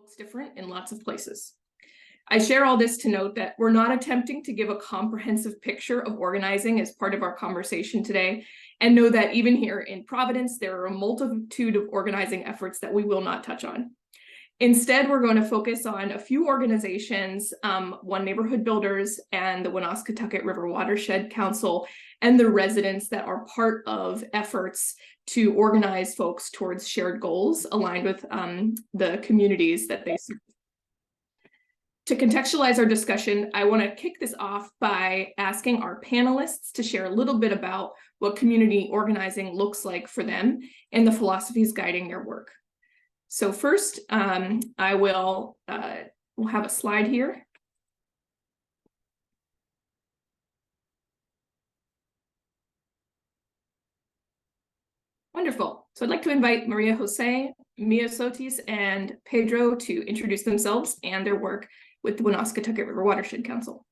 looks different in lots of places. I share all this to note that we're not attempting to give a comprehensive picture of organizing as part of our conversation today, and know that even here in Providence, there are a multitude of organizing efforts that we will not touch on. Instead, we're going to focus on a few organizations, One Neighborhood Builders and the Woonasquatucket River Watershed Council, and the residents that are part of efforts to organize folks towards shared goals aligned with the communities that they serve. To contextualize our discussion, I want to kick this off by asking our panelists to share a little bit about what community organizing looks like for them and the philosophies guiding their work. So first, I will we'll have a slide here. Wonderful. So I'd like to invite María, José, Miosotis, and Pedro to introduce themselves and their work with the Woonasquatucket River Watershed Council.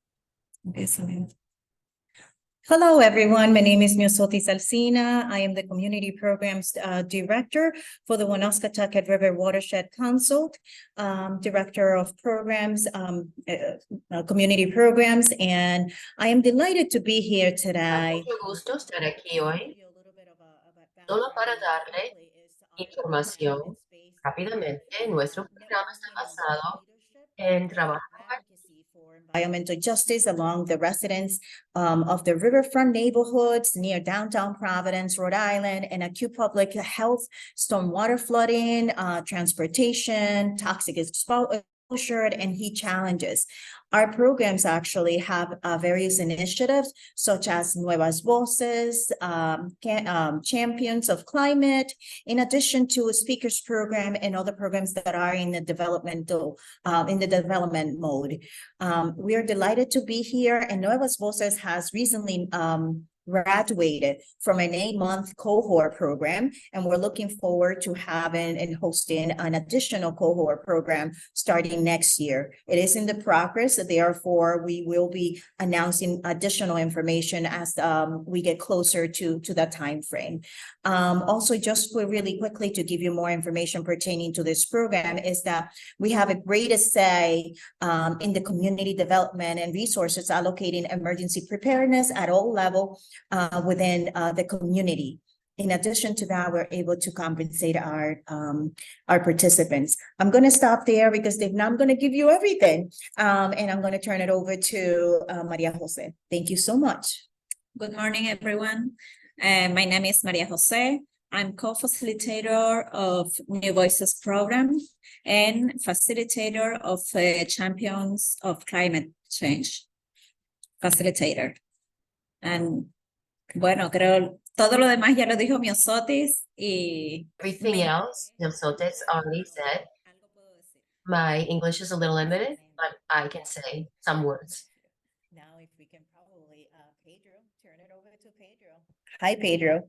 Hello, everyone. My name is Miosotis Alsina. I am the Community Programs Director for the Woonasquatucket River Watershed Council, Director of Programs, Community Programs, and I am delighted to be here today. Mucho gusto estar aquí hoy, solo para darle información rápidamente. Nuestro programa está basado en trabajo environmental justice along the residents of the riverfront neighborhoods near downtown Providence, Rhode Island, and acute public health, stormwater flooding, transportation, toxic exposure, and heat challenges. Our programs actually have various initiatives such as Nuevas Voces, Champions of Climate, in addition to a speakers program and other programs that are in the development mode. We are delighted to be here, and Nuevas Voces has recently graduated from an 8-month cohort program, and we're looking forward to having and hosting an additional cohort program starting next year. It is in the progress, therefore we will be announcing additional information as we get closer to that time frame. Also, just really quickly to give you more information pertaining to this program is that we have a greater say in the community development and resources allocating emergency preparedness at all levels within the community. In addition to that, we're able to compensate our participants. I'm going to stop there because if not, I'm going to give you everything. And I'm going to turn it over to María José. Thank you so much. Good morning, everyone. My name is María José. I'm co-facilitator of New Voices program and facilitator of Champions of Climate Change. Facilitator. And bueno, creo todo lo demás ya lo dijo Miosotis y everything else Miosotis already said. My English is a little limited, but I can say some words. Now, if we can probably, Pedro, turn it over to Pedro. Hi, Pedro.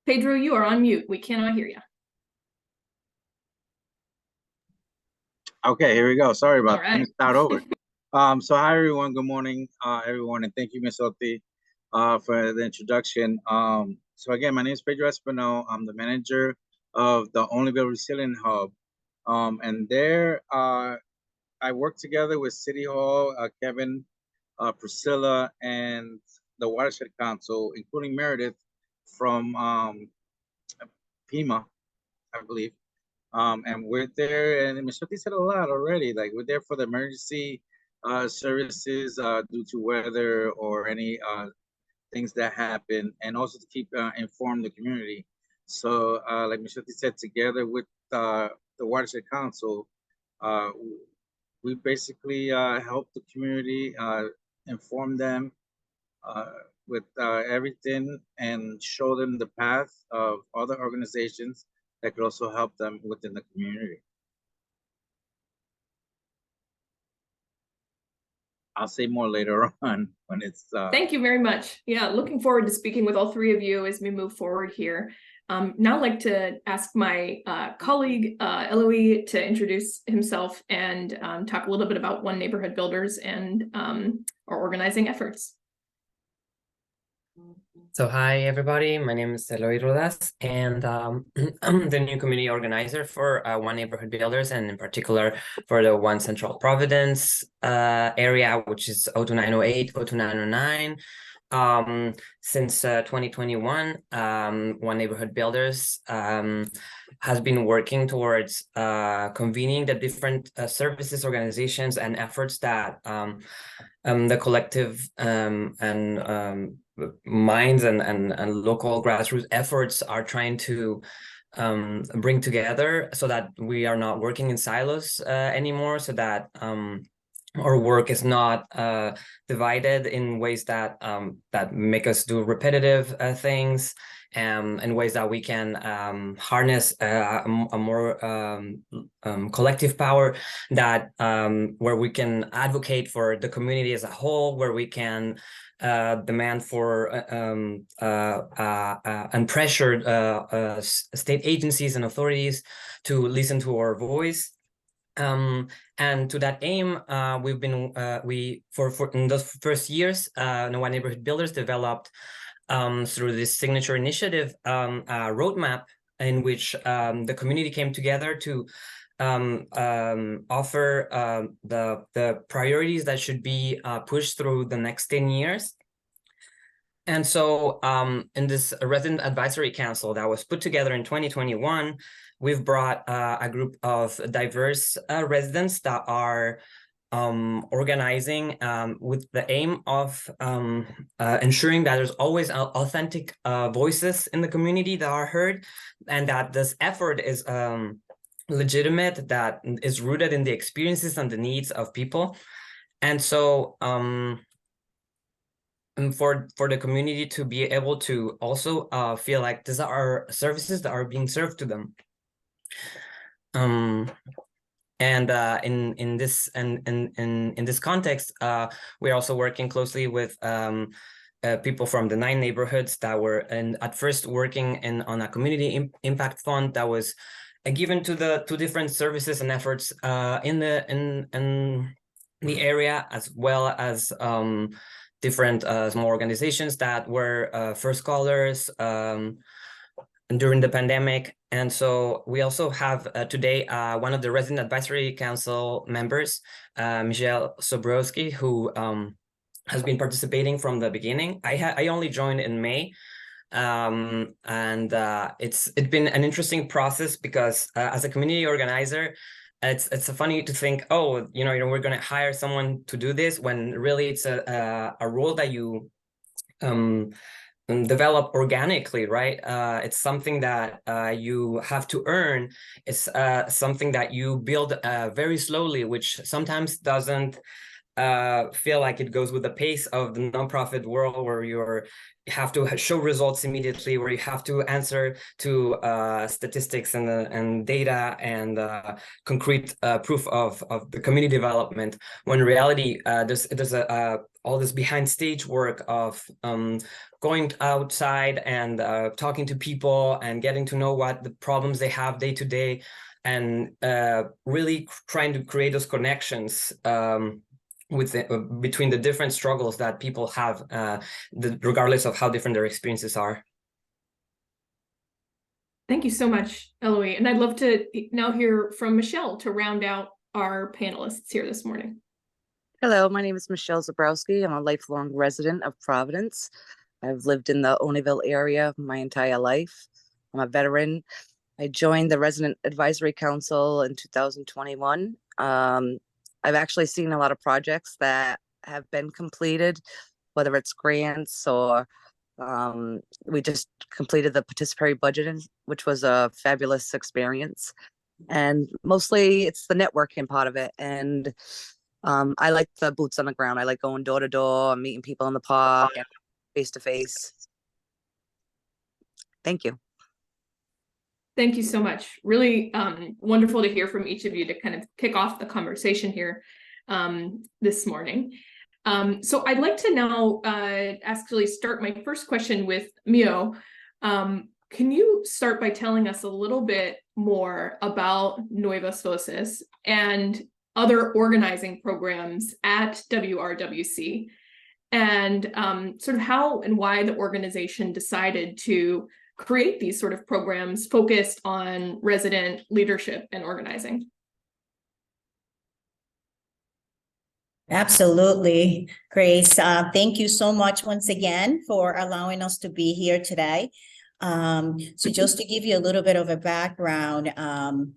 Pedro, you are on mute. We cannot hear you. Okay, here we go. Sorry about that. Right. Let me start over. So hi, everyone. Good morning, everyone. And thank you, Miosotis, for the introduction. So again, my name is Pedro Espinal. I'm the manager of the Only Build Resilient Hub. And there, I work together with City Hall, Kevin, Priscilla, and the Watershed Council, including Meredith from PEMA, I believe. And we're there, and Miosotis said a lot already. Like, we're there for the emergency services due to weather or any things that happen, and also to keep inform the community. So like Miosotis said, together with the Watershed Council, we basically help the community, inform them with everything, and show them the path of other organizations that could also help them within the community. I'll say more later on when it's Thank you very much. Yeah, looking forward to speaking with all three of you as we move forward here. Now I'd like to ask my colleague Eloi to introduce himself and talk a little bit about One Neighborhood Builders and our organizing efforts. So hi everybody, my name is Eloi Rodas, and I'm the new community organizer for One Neighborhood Builders, and in particular for the One Central Providence area, which is 02908, 02909. Since 2021, One Neighborhood Builders has been working towards convening the different services, organizations, and efforts that the collective and minds and local grassroots efforts are trying to bring together, so that we are not working in silos anymore, so that our work is not divided in ways that that make us do repetitive things, in ways that we can harness a more collective power, that where we can advocate for the community as a whole, where we can demand for and pressure state agencies and authorities to listen to our voice. And to that aim, we've been for in those first years, One Neighborhood Builders developed through this signature initiative a roadmap in which the community came together to offer the priorities that should be pushed through the next 10 years. And so in this Resident Advisory Council that was put together in 2021, we've brought a group of diverse residents that are organizing with the aim of ensuring that there's always authentic voices in the community that are heard, and that this effort is legitimate, that is rooted in the experiences and the needs of people. And so for the community to be able to also feel like these are services that are being served to them. And in this context, we're also working closely with people from the 9 neighborhoods that were at first working on a community impact fund that was given to the 2 different services and efforts in the area, as well as different small organizations that were first callers during the pandemic. And so we also have today one of the Resident Advisory Council members, Ziobrowski, who has been participating from the beginning. I only joined in May, and it's been an interesting process, because as a community organizer, it's funny to think, oh, we're going to hire someone to do this, when really it's a role that you develop organically, right? It's something that you have to earn. It's something that you build very slowly, which sometimes doesn't feel like it goes with the pace of the nonprofit world, where you have to show results immediately, where you have to answer to statistics and data and concrete proof of the community development. When in reality, there's all this behind stage work of going outside and talking to people and getting to know what the problems they have day to day, and really trying to create those connections between the different struggles that people have, regardless of how different their experiences are. Thank you so much, Eloi. And I'd love to now hear from Michelle to round out our panelists here this morning. Hello, my name is Michelle Ziobrowski. I'm a lifelong resident of Providence. I've lived in the Oneyville area my entire life. I'm a veteran. I joined the Resident Advisory Council in 2021. I've actually seen a lot of projects that have been completed, whether it's grants or we just completed the participatory budgeting, which was a fabulous experience. And mostly it's the networking part of it. And I like the boots on the ground. I like going door to door, meeting people in the park and face to face. Thank you. Thank you so much. Really wonderful to hear from each of you to kind of kick off the conversation here this morning. So I'd like to now actually start my first question with Mio. Can you start by telling us a little bit more about Nuevas Voces and other organizing programs at WRWC, and sort of how and why the organization decided to create these sort of programs focused on resident leadership and organizing. Absolutely, Grace. Thank you so much once again for allowing us to be here today. So just to give you a little bit of a background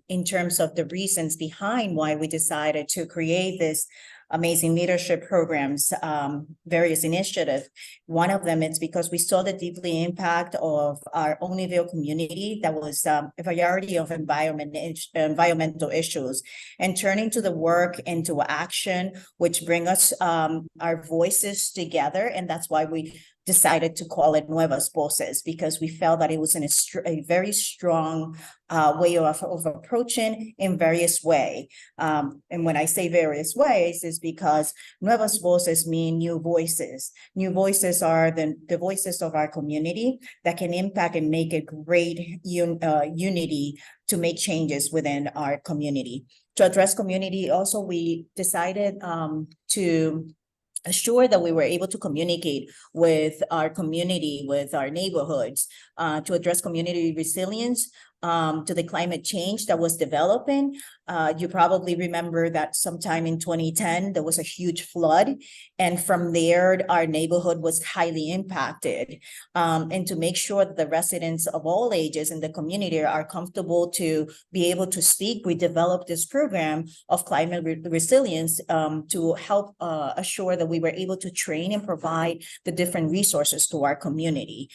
in terms of the reasons behind why we decided to create this amazing leadership programs, various initiatives. One of them is because we saw the deeply impact of our Onlyville community that was a variety of environmental issues, and turning to the work into action, which bring us our voices together. And that's why we decided to call it Nuevas Voces, because we felt that it was a very strong way of approaching in various way. And when I say various ways, is because Nuevas Voces mean new voices. New voices are the voices of our community that can impact and make a great unity to make changes within our community. To address community, also, we decided to assure that we were able to communicate with our community, with our neighborhoods, to address community resilience to the climate change that was developing. You probably remember that sometime in 2010, there was a huge flood. And from there, our neighborhood was highly impacted. And to make sure that the residents of all ages in the community are comfortable to be able to speak, we developed this program of climate resilience to help assure that we were able to train and provide the different resources to our community.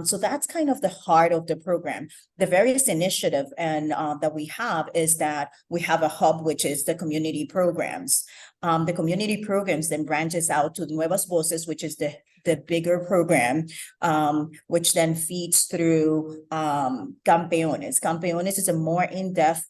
So that's kind of the heart of the program. The various initiative and that we have is that we have a hub, which is the community programs. The community programs then branches out to Nuevas Voces, which is the bigger program, which then feeds through Campeones. Campeones is a more in-depth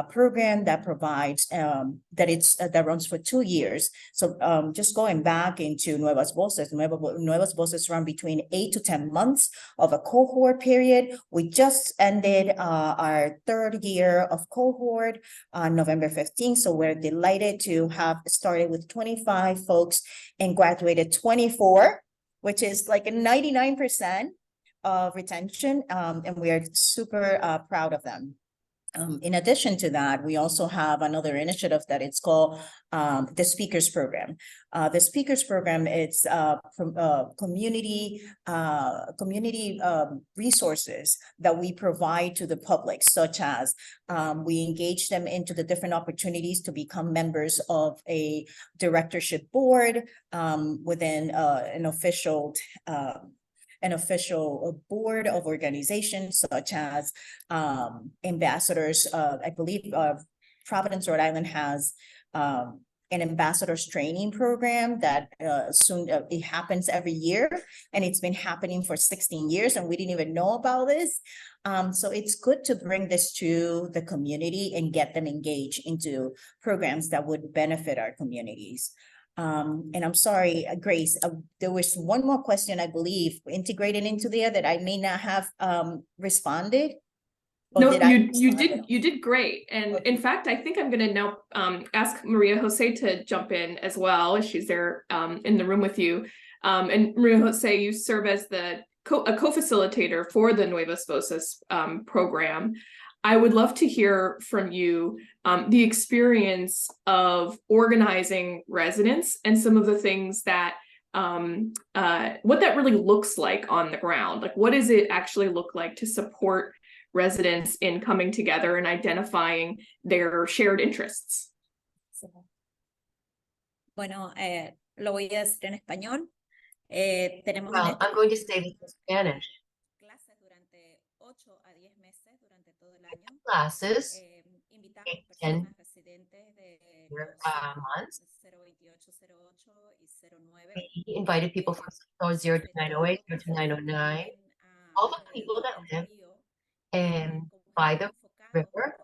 program that provides that runs for 2 years. So just going back into Nuevas Voces, Nuevas Voces run between 8 to 10 months of a cohort period. We just ended our 3rd year of cohort on November 15th. So we're delighted to have started with 25 folks and graduated 24, which is like a 99% of retention. And we are super proud of them. In addition to that, we also have another initiative that it's called the Speakers Program. The Speakers Program, it's from community resources that we provide to the public, such as we engage them into the different opportunities to become members of a directorship board within an official board of organizations, such as ambassadors. I believe Providence, Rhode Island has an ambassadors training program that it happens every year, and it's been happening for 16 years, and we didn't even know about this. So it's good to bring this to the community and get them engaged into programs that would benefit our communities. And I'm sorry, Grace, there was one more question, I believe, integrated into there that I may not have responded. No, you did great. And in fact, I think I'm going to now ask María José to jump in as well, as she's there in the room with you. And María José, you serve as a co-facilitator for the Nuevas Voces program. I would love to hear from you the experience of organizing residents and some of the things that what that really looks like on the ground. Like, what does it actually look like to support residents in coming together and identifying their shared interests? Bueno, lo voy a decir en español. Tenemos Well, I'm going to say this in Spanish. clases durante 8 a 10 meses durante todo el año. Classes, Invitamos 10 personas residentes de months. 02808 y 09. We invited people from 0 to 908, 0 to 909, all the people that live by the river.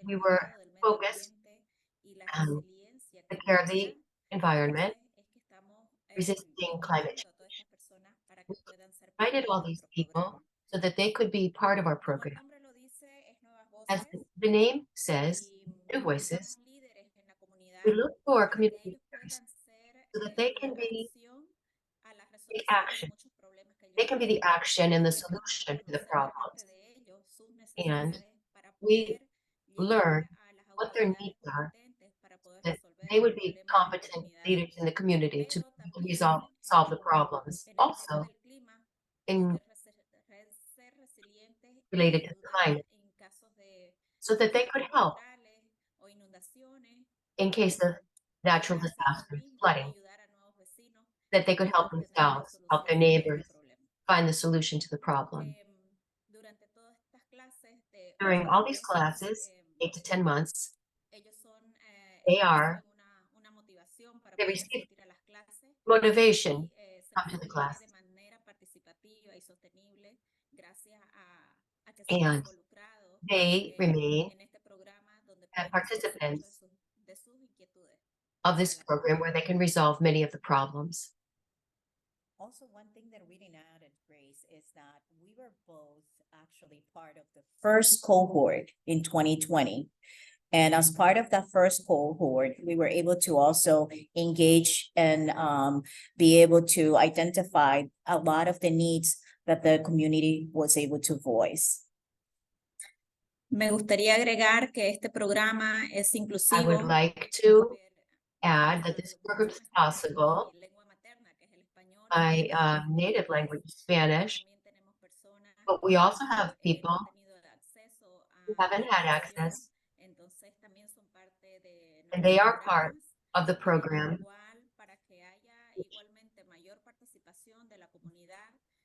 We were focused on the care of the environment, resisting climate change. We invited all these people so that they could be part of our program. As the name says, New Voices, we look for community leaders so that they can be take action. They can be the action and the solution to the problems. And we learn what their needs are, that they would be competent leaders in the community to solve the problems. Also, in related to climate, so that they could help in case of natural disasters, flooding, that they could help themselves, help their neighbors find the solution to the problem. During all these classes, 8 to 10 months, they receive motivation to come to the class. And they remain participants of this program where they can resolve many of the problems. Also, one thing that we didn't add at Grace is that we were both actually part of the first cohort in 2020. And as part of that first cohort, we were able to also engage and be able to identify a lot of the needs that the community was able to voice. Me gustaría agregar que este programa es I would inclusivo. like to add that this program is possible by native language, Spanish, but we also have people who haven't had access, and they are part of the program.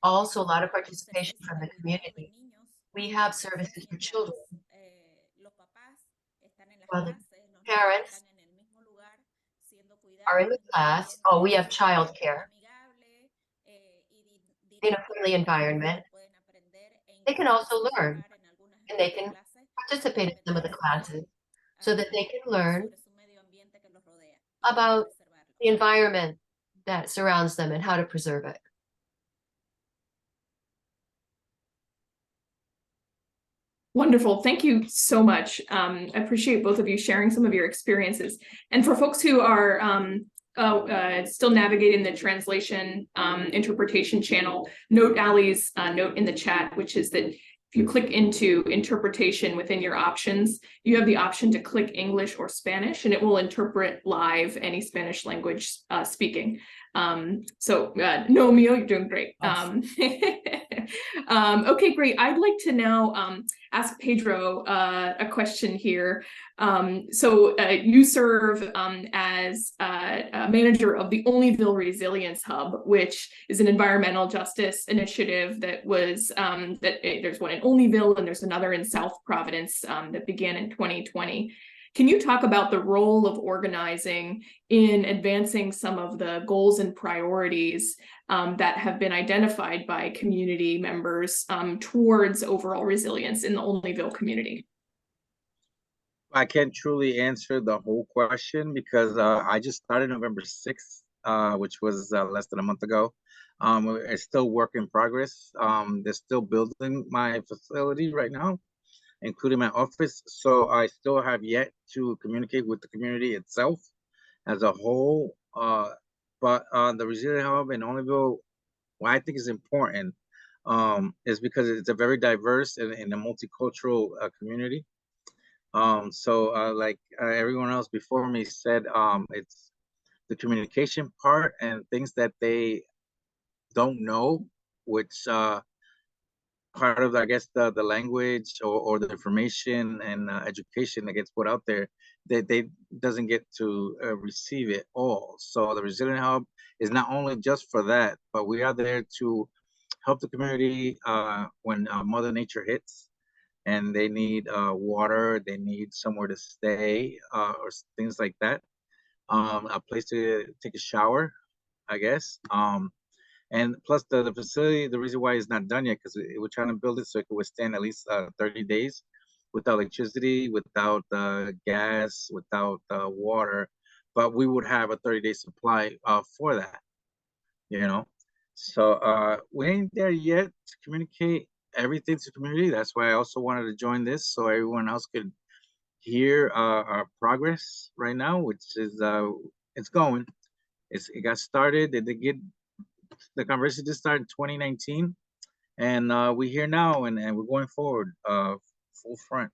Also, a lot of participation from the community. We have services for children. While the parents are in the class, we have childcare in a friendly environment. They can also learn, and they can participate in some of the classes so that they can learn about the environment that surrounds them and how to preserve it. Wonderful. Thank you so much. I appreciate both of you sharing some of your experiences. And for folks who are still navigating the translation interpretation channel, note Ali's note in the chat, which is that if you click into interpretation within your options, you have the option to click English or Spanish, and it will interpret live any Spanish language speaking. No, Mio, you're doing great. Okay, great. I'd like to now ask Pedro a question here. You serve as a manager of the Onlyville Resilience Hub, which is an environmental justice initiative that was there's one in Onlyville and there's another in South Providence that began in 2020. Can you talk about the role of organizing in advancing some of the goals and priorities that have been identified by community members towards overall resilience in the Onlyville community? I can't truly answer the whole question because I just started November 6th, which was less than a month ago. It's still work in progress. They're still building my facility right now, including my office. So I still have yet to communicate with the community itself as a whole. But the Resilience Hub in Onlyville, what I think is important is because it's a very diverse and a multicultural community. Like everyone else before me said, it's the communication part and things that they don't know, which part of, I guess, the language or the information and education that gets put out there, they doesn't get to receive it all. So the Resilient Hub is not only just for that, but we are there to help the community when Mother Nature hits and they need water, they need somewhere to stay or things like that, a place to take a shower, I guess. And plus the facility, the reason why it's not done yet, because we're trying to build it so it can withstand at least 30 days without electricity, without gas, without water. But we would have a 30-day supply for that, you know. So we ain't there yet to communicate everything to the community. That's why I also wanted to join this so everyone else could hear our progress right now, which is it's going. It got started. They did get The conversation just started in 2019, and we're here now, and we're going forward, full front.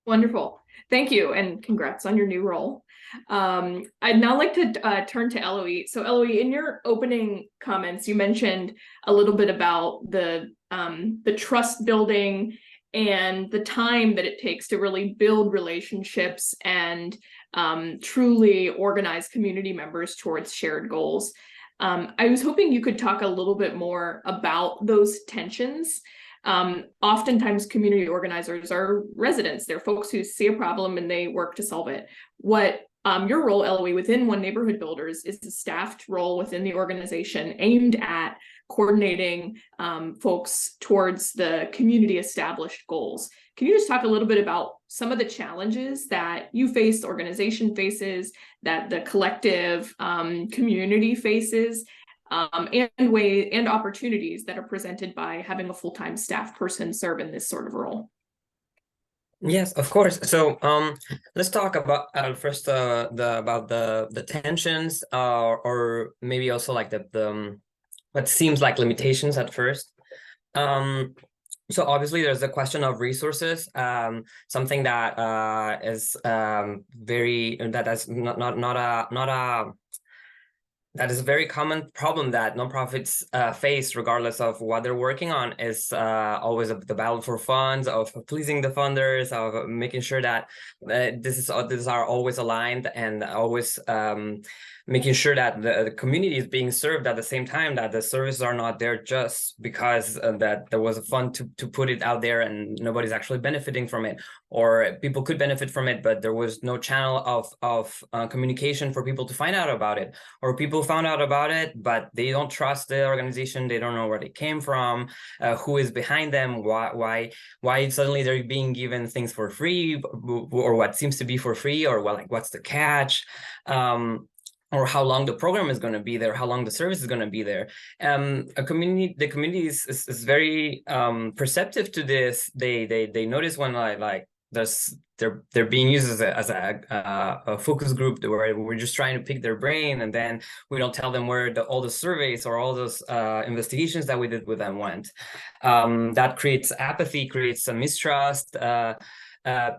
Wonderful. Thank you, and congrats on your new role. I'd now like to turn to Eloi. So Eloi, in your opening comments, you mentioned a little bit about the trust building and the time that it takes to really build relationships and truly organize community members towards shared goals. I was hoping you could talk a little bit more about those tensions. Oftentimes community organizers are residents. They're folks who see a problem and they work to solve it. What your role, Eloi, within One Neighborhood Builders is a staffed role within the organization aimed at coordinating folks towards the community established goals. Can you just talk a little bit about some of the challenges that you face, the organization faces, that the collective community faces, and opportunities that are presented by having a full-time staff person serve in this sort of role? Yes, of course. So let's talk about first about the tensions, or maybe also like the what seems like limitations at first. So obviously there's the question of resources, something that is that is a very common problem that nonprofits face, regardless of what they're working on, is always the battle for funds, of pleasing the funders, of making sure that these are always aligned, and always making sure that the community is being served at the same time, that the services are not there just because that there was a fund to put it out there and nobody's actually benefiting from it, or people could benefit from it, but there was no channel of communication for people to find out about it, or people found out about it, but they don't trust the organization, they don't know where they came from, who is behind them, why suddenly they're being given things for free, or what seems to be for free, or what's the catch, or how long the program is going to be there, how long the service is going to be there. The community is very perceptive to this. They notice when they're being used as a focus group where we're just trying to pick their brain, and then we don't tell them where all the surveys or all those investigations that we did with them went. That creates apathy, creates some mistrust.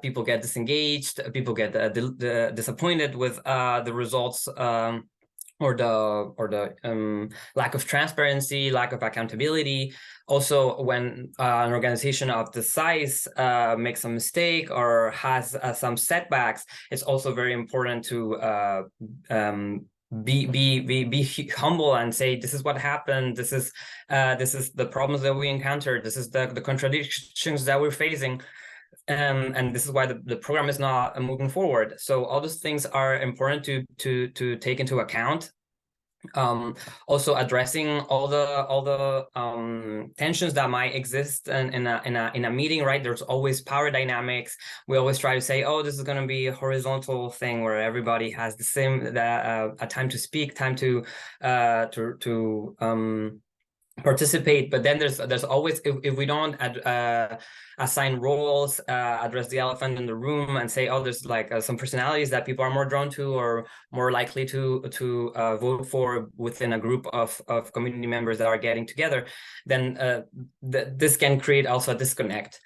People get disengaged, people get disappointed with the results, or the lack of transparency, lack of accountability. Also, when an organization of the size makes a mistake or has some setbacks, it's also very important to be humble and say, this is what happened, this is the problems that we encountered, this is the contradictions that we're facing. And this is why the program is not moving forward. So all those things are important to take into account. Also addressing all the tensions that might exist in a meeting, right? There's always power dynamics. We always try to say, oh, this is going to be a horizontal thing where everybody has the same a time to speak, time to participate. But then there's always, if we don't assign roles, address the elephant in the room and say, oh, there's like some personalities that people are more drawn to or more likely to vote for within a group of community members that are getting together, then this can create also a disconnect.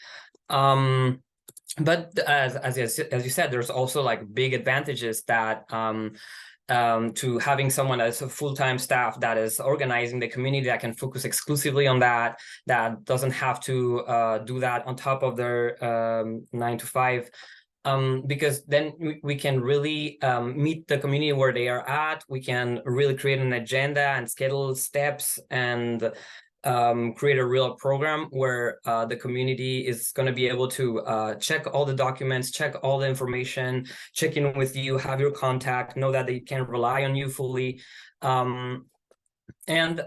But as you said, there's also like big advantages that to having someone as a full-time staff that is organizing the community, that can focus exclusively on that doesn't have to do that on top of their 9 to 5, because then we can really meet the community where they are at. We can really create an agenda and schedule steps and create a real program where the community is going to be able to check all the documents, check all the information, check in with you, have your contact, know that they can rely on you fully. And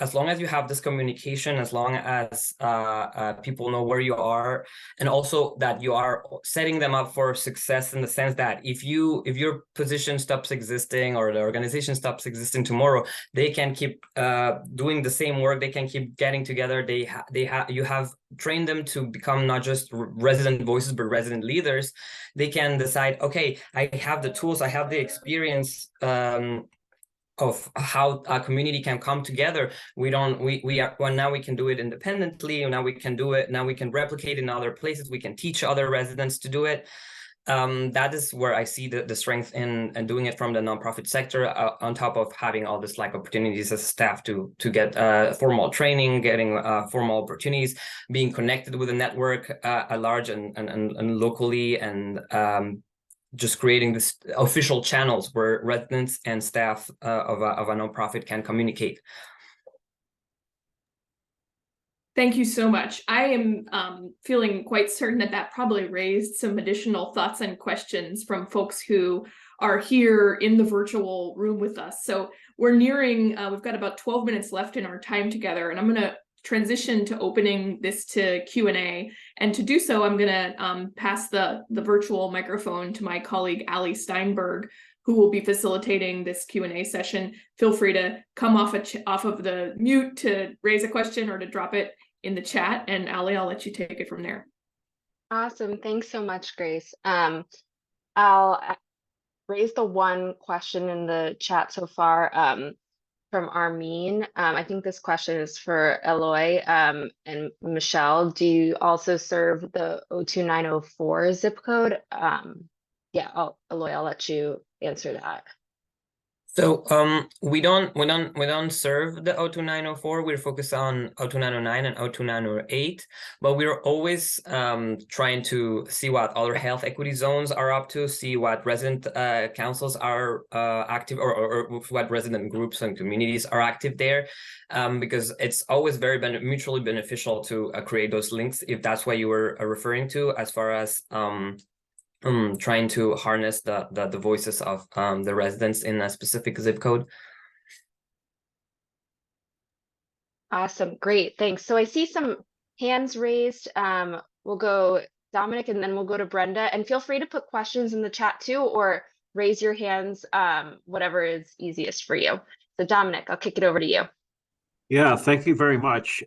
as long as you have this communication, as long as people know where you are, and also that you are setting them up for success in the sense that if your position stops existing or the organization stops existing tomorrow, they can keep doing the same work. They can keep getting together. You have trained them to become not just resident voices, but resident leaders. They can decide, okay, I have the tools, I have the experience, how a community can come together. Now we can do it independently. Now we can do it. Now we can replicate in other places. We can teach other residents to do it. That is where I see the strength in doing it from the nonprofit sector, on top of having all this like opportunities as staff to get formal training, getting formal opportunities, being connected with a network at large and locally, and just creating this official channels where residents and staff of a nonprofit can communicate. Thank you so much. I am feeling quite certain that probably raised some additional thoughts and questions from folks who are here in the virtual room with us. So we're nearing, we've got about 12 minutes left in our time together, and I'm going to transition to opening this to Q&A. And to do so, I'm going to pass the virtual microphone to my colleague, Ali Steinberg, who will be facilitating this Q&A session. Feel free to come off of the mute to raise a question or to drop it in the chat. And Ali, I'll let you take it from there. Awesome. Thanks so much, Grace. I'll raise the one question in the chat so far from Armin. I think this question is for Eloi and Michelle. Do you also serve the 02904 zip code? Yeah, Eloi, I'll let you answer that. So we don't serve the 02904. We're focused on 02909 and 02908, but we're always trying to see what other health equity zones are up to, see what resident councils are active, or what resident groups and communities are active there, because it's always very mutually beneficial to create those links, if that's what you were referring to, as far as trying to harness the voices of the residents in a specific zip code. Awesome, great, thanks. So I see some hands raised. We'll go Dominic, and then we'll go to Brenda. And feel free to put questions in the chat too, or raise your hands, whatever is easiest for you. So Dominic, I'll kick it over to you. Yeah, thank you very much.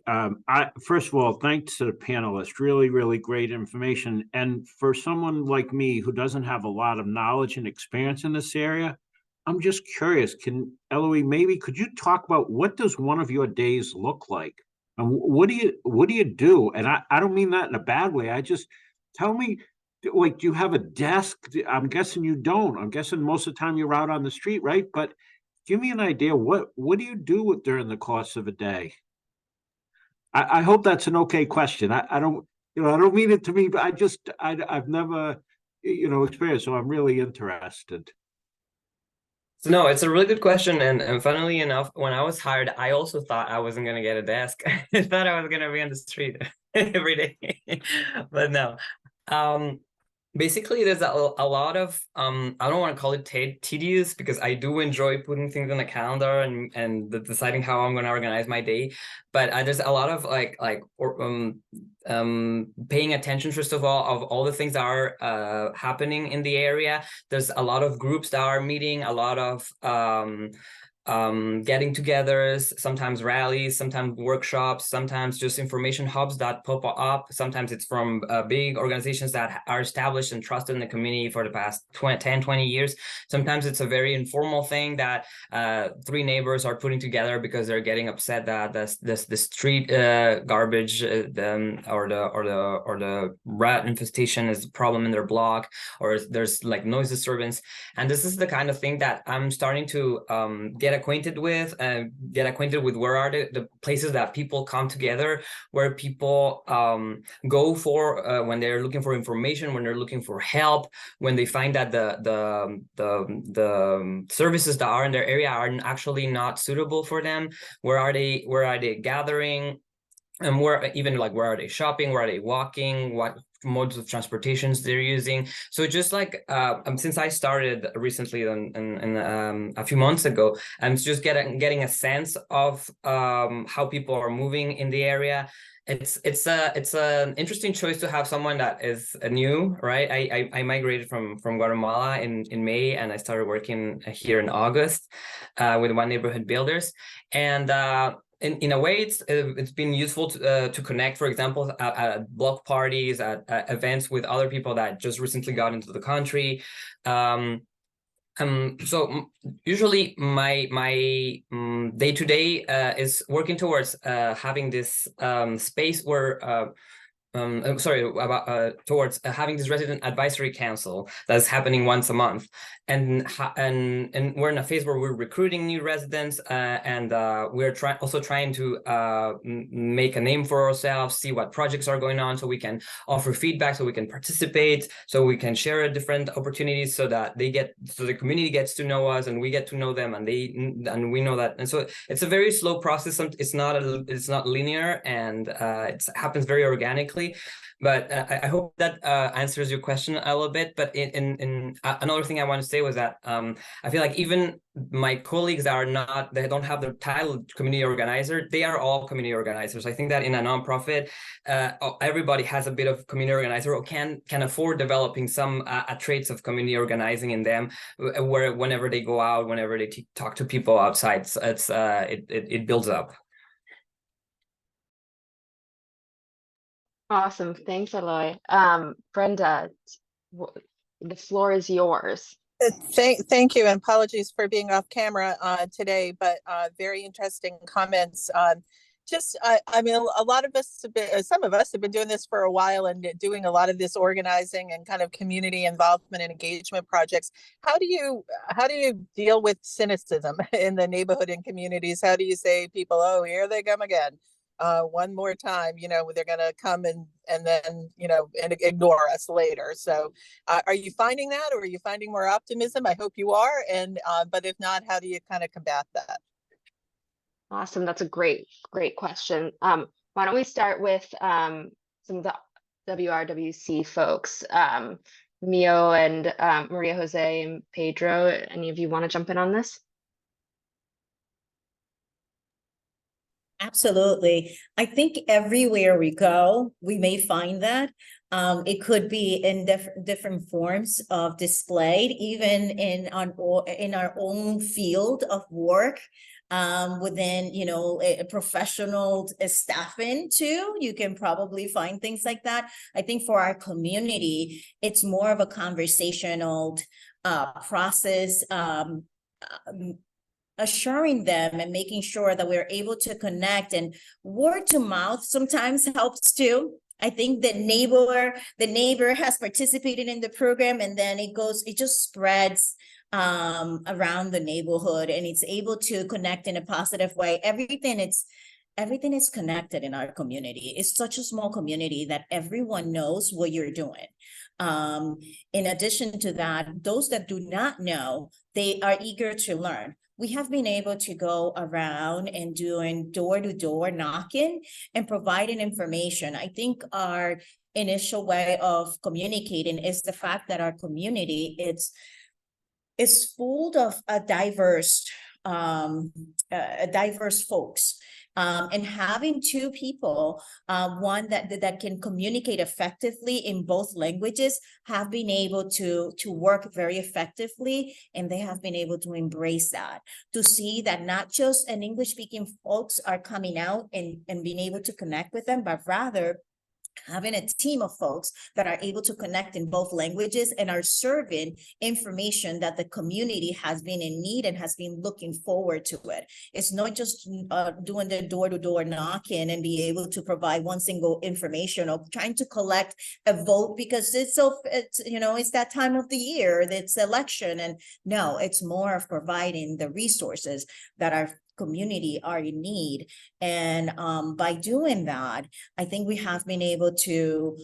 First of all, thanks to the panelists. Really, really great information. And for someone like me who doesn't have a lot of knowledge and experience in this area, I'm just curious, Eloi, maybe could you talk about what does one of your days look like? And what do you do? And I don't mean that in a bad way. I just, tell me, like, do you have a desk? I'm guessing you don't. I'm guessing most of the time you're out on the street, right? But give me an idea. What do you do during the course of a day? I hope that's an okay question. I don't mean it to me, but I've never, experienced, so I'm really interested. So no, it's a really good question. And funnily enough, when I was hired, I also thought I wasn't going to get a desk. I thought I was going to be on the street every day, but no. Basically, there's a lot of, I don't want to call it tedious, because I do enjoy putting things on the calendar and deciding how I'm going to organize my day. But there's a lot of paying attention, first of all the things that are happening in the area. There's a lot of groups that are meeting, a lot of getting togethers, sometimes rallies, sometimes workshops, sometimes just information hubs that pop up. Sometimes it's from big organizations that are established and trusted in the community for the past 10, 20 years. Sometimes it's a very informal thing that 3 neighbors are putting together because they're getting upset that the street garbage or the rat infestation is a problem in their block, or there's like noise disturbance. And this is the kind of thing that I'm starting to get acquainted with where are the places that people come together, where people go for when they're looking for information, when they're looking for help, when they find that the services that are in their area are actually not suitable for them. Where are they gathering? And where are they shopping? Where are they walking? What modes of transportations they're using? So just like since I started recently and a few months ago, I'm just getting a sense of how people are moving in the area. It's an interesting choice to have someone that is new, right? I migrated from Guatemala in May, and I started working here in August with One Neighborhood Builders, and in a way, it's been useful to connect, for example, at block parties, at events with other people that just recently got into the country. Usually my day-to-day is working towards having this space where towards having this resident advisory council that's happening once a month, and we're in a phase where we're recruiting new residents, and we're trying to make a name for ourselves, see what projects are going on, so we can offer feedback, so we can participate, so we can share different opportunities, so that the community gets to know us and we get to know them, and we know that. And so it's a very slow process. It's not linear, and it happens very organically. But I hope that answers your question a little bit. But in another thing I want to say was that I feel like even my colleagues they don't have the title community organizer, they are all community organizers. I think that in a nonprofit, everybody has a bit of community organizer, or can afford developing some traits of community organizing in them, where whenever they go out, whenever they talk to people outside, it builds up. Awesome. Thanks, Eloi. Brenda, the floor is yours. Thank you, and apologies for being off camera today, but very interesting comments. I mean, a lot of us some of us have been doing this for a while and doing a lot of this organizing and kind of community involvement and engagement projects. How do you deal with cynicism in the neighborhood and communities? How do you say people, oh, here they come again? One more time, they're going to come and then, and ignore us later. So are you finding that, or are you finding more optimism? I hope you are. And, but if not, how do you kind of combat that? Awesome. That's a great question. Why don't we start with some of the WRWC folks, Mio and María, Jose, and Pedro. Any of you want to jump in on this? Absolutely. I think everywhere we go, we may find that. It could be in different forms of displayed, even in our own field of work, within, a professional staffing too. You can probably find things like that. I think for our community, it's more of a conversational process, assuring them and making sure that we're able to connect, and word to mouth sometimes helps too. I think the neighbor has participated in the program, and then it just spreads around the neighborhood, and it's able to connect in a positive way. Everything is connected in our community. It's such a small community that everyone knows what you're doing. In addition to that, those that do not know, they are eager to learn. We have been able to go around and doing door-to-door knocking and providing information. I think our initial way of communicating is the fact that our community is full of diverse folks. And having two people, one that can communicate effectively in both languages, have been able to work very effectively, and they have been able to embrace that, to see that not just an English-speaking folks are coming out and being able to connect with them, but rather having a team of folks that are able to connect in both languages and are serving information that the community has been in need and has been looking forward to it. It's not just doing the door-to-door knocking and be able to provide one single information, or trying to collect a vote because it's that time of the year, it's election. And no, it's more of providing the resources that our community are in need. And by doing that, I think we have been able to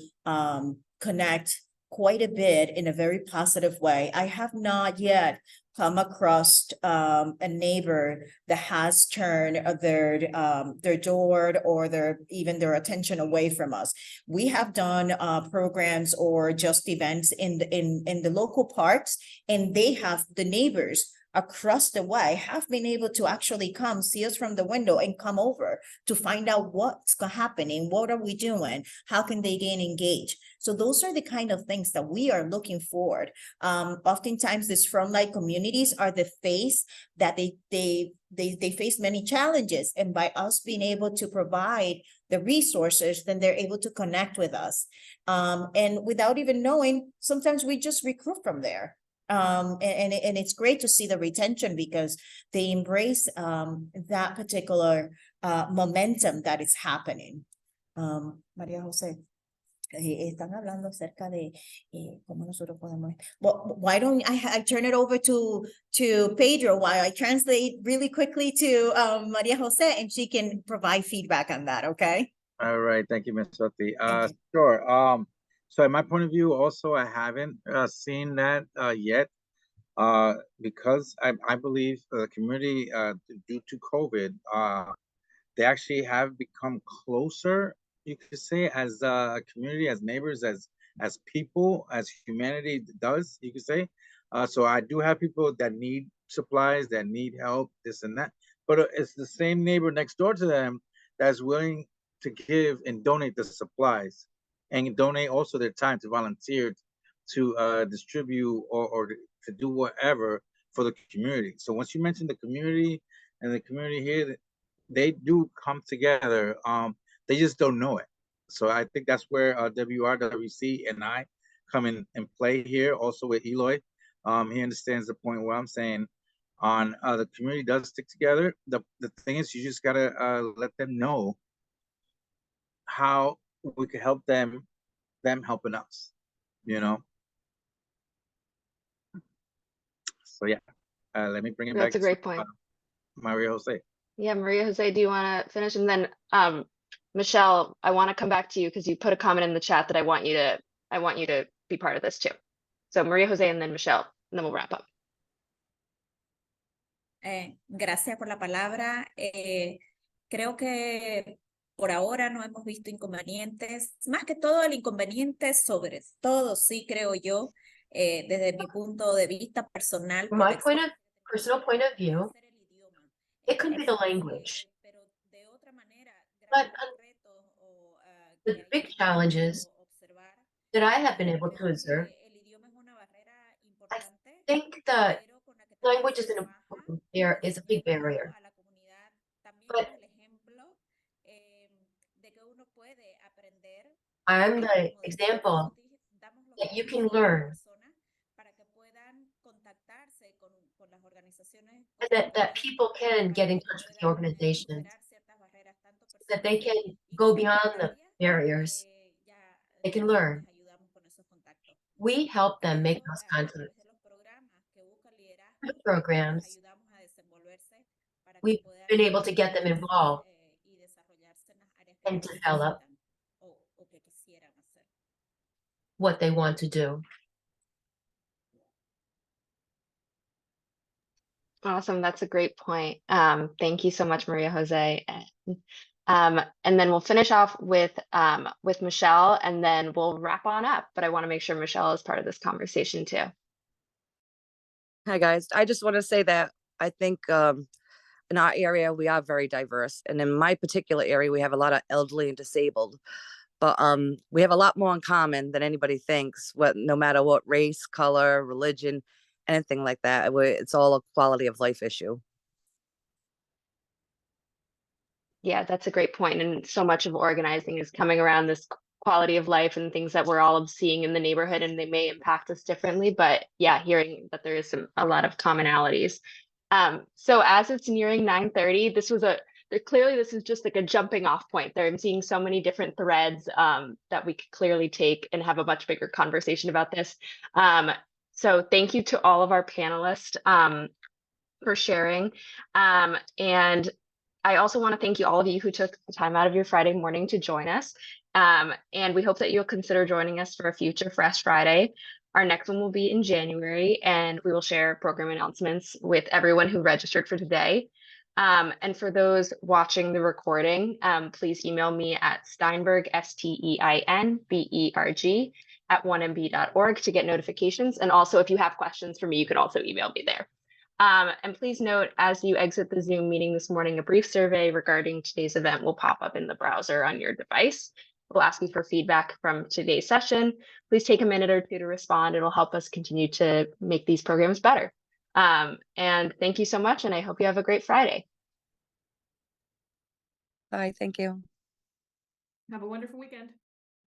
connect quite a bit in a very positive way. I have not yet come across a neighbor that has turned their door or their attention away from us. We have done programs or just events in the local parks, and the neighbors across the way have been able to actually come see us from the window and come over to find out what's happening, what are we doing, how can they get engaged. So those are the kind of things that we are looking forward. Oftentimes these frontline communities are the face that they face many challenges, and by us being able to provide the resources, then they're able to connect with us. And without even knowing, sometimes we just recruit from there. And it's great to see the retention because they embrace that particular momentum that is happening. María José, están hablando acerca de cómo nosotros podemos. Well, why don't I turn it over to Pedro while I translate really quickly to María José, and she can provide feedback on that, okay? All right, thank you, Miosotis. Thank you. Sure. So in my point of view, also, I haven't seen that yet, because I believe the community, due to COVID, they actually have become closer, you could say, as a community, as neighbors, as people, as humanity does, you could say. So I do have people that need supplies, that need help, this and that, but it's the same neighbor next door to them that's willing to give and donate the supplies and donate also their time to volunteer to distribute or to do whatever for the community. So once you mention the community and the community here, they do come together. They just don't know it. So I think that's where WRWC and I come in and play here. Also with Eloi, he understands the point where I'm saying on the community does stick together. The thing is, you just gotta let them know how we can help them helping us, you know. So yeah, let me bring it back. That's a great point. María José. Yeah, María José, do you want to finish? And then Michelle, I want to come back to you because you put a comment in the chat that I want you to be part of this too. So María José and then Michelle, and then we'll wrap up. Gracias por la palabra. Creo que por ahora no hemos visto inconvenientes. Más que todo el inconveniente, sobre todo, sí creo yo, desde mi punto de vista personal. From my personal point of view, it could be the language. But the big challenges that I have been able to observe, I think that language is an important, there is a big barrier. But I'm the example that you can learn and that people can get in touch with the organizations, that they can go beyond the barriers. They can learn. We help them make those contacts. The programs, we've been able to get them involved and develop what they want to do. Awesome. That's a great point. Thank you so much, María José. And then we'll finish off with Michelle, and then we'll wrap on up. But I want to make sure Michelle is part of this conversation too. Hi, guys. I just want to say that I think in our area, we are very diverse. And in my particular area, we have a lot of elderly and disabled. But we have a lot more in common than anybody thinks, no matter what race, color, religion, anything like that. It's all a quality of life issue. Yeah, that's a great point. And so much of organizing is coming around this quality of life and things that we're all seeing in the neighborhood, and they may impact us differently. But yeah, hearing that there is a lot of commonalities. So as it's nearing 9:30, clearly this is just like a jumping off point there. I'm seeing so many different threads that we could clearly take and have a much bigger conversation about this. So thank you to all of our panelists for sharing. And I also want to thank you, all of you who took the time out of your Friday morning to join us. And we hope that you'll consider joining us for a future Fresh Friday. Our next one will be in January, and we will share program announcements with everyone who registered for today. And for those watching the recording, please email me at Steinberg, STEINBERG @1mb.org to get notifications. And also, if you have questions for me, you can also email me there. And please note, as you exit the Zoom meeting this morning, a brief survey regarding today's event will pop up in the browser on your device. We'll ask you for feedback from today's session. Please take a minute or two to respond. It'll help us continue to make these programs better. And thank you so much, and I hope you have a great Friday. Bye, thank you. Have a wonderful weekend.